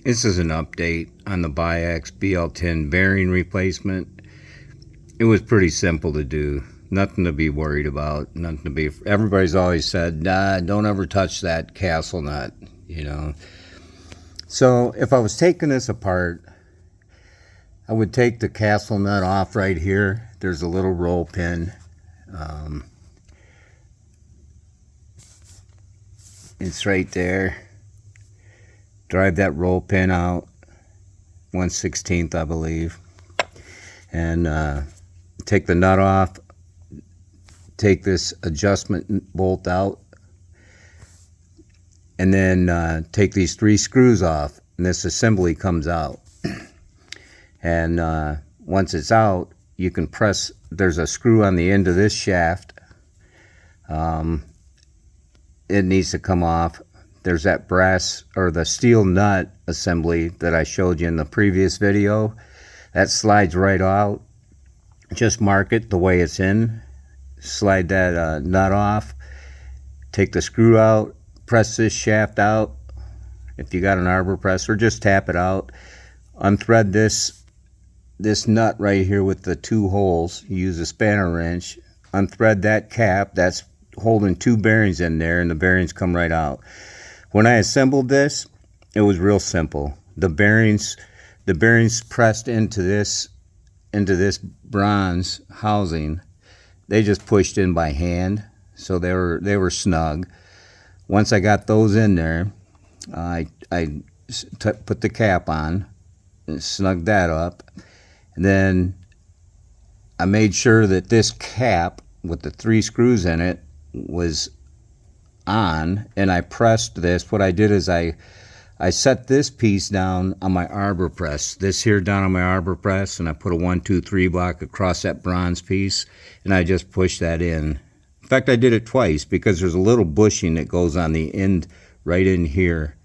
This is an update on the Biax BL10 bearing replacement. It was pretty simple to do. Nothing to be worried about. Nothing to be. Everybody's always said, nah, don't ever touch that castle nut, you know. So if I was taking this apart, I would take the castle nut off right here. There's a little roll pin. It's right there. Drive that roll pin out, 1/16, I believe, and take the nut off. Take this adjustment bolt out, and then take these 3 screws off, and this assembly comes out. And once it's out, you can press. There's a screw on the end of this shaft. It needs to come off. There's that brass or the steel nut assembly that I showed you in the previous video. That slides right out. Just mark it the way it's in. Slide that nut off. Take the screw out. Press this shaft out. If you got an arbor press, or just tap it out. Unthread this nut right here with the 2 holes. Use a spanner wrench. Unthread that cap. That's holding 2 bearings in there, and the bearings come right out. When I assembled this, it was real simple. The bearings pressed into this bronze housing. They just pushed in by hand, so they were snug. Once I got those in there, I put the cap on and snugged that up. And then I made sure that this cap with the 3 screws in it was on, and I pressed this. What I did is I set this piece down on my arbor press, this here down on my arbor press, and I put a 1, 2, 3 block across that bronze piece, and I just pushed that in. In fact, I did it twice because there's a little bushing that goes on the end right in here,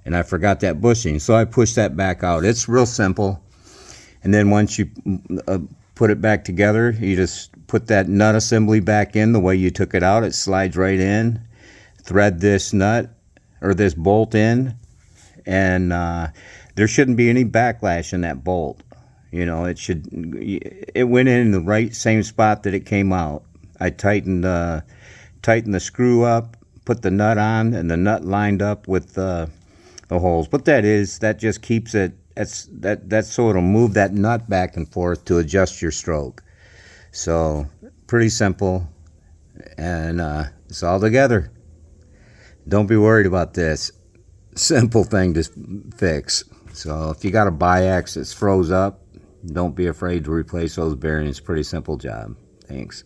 and I forgot that bushing, so I pushed that back out. It's real simple. And then once you put it back together, you just put that nut assembly back in the way you took it out. It slides right in. Thread this nut or this bolt in, and there shouldn't be any backlash in that bolt. You know, it went in the right same spot that it came out. I tightened the screw up, put the nut on, and the nut lined up with the holes. What that is, that just keeps it. That's so it'll move that nut back and forth to adjust your stroke. So pretty simple, and it's all together. Don't be worried about this. Simple thing to fix. So if you got a Biax that's froze up, don't be afraid to replace those bearings. Pretty simple job. Thanks.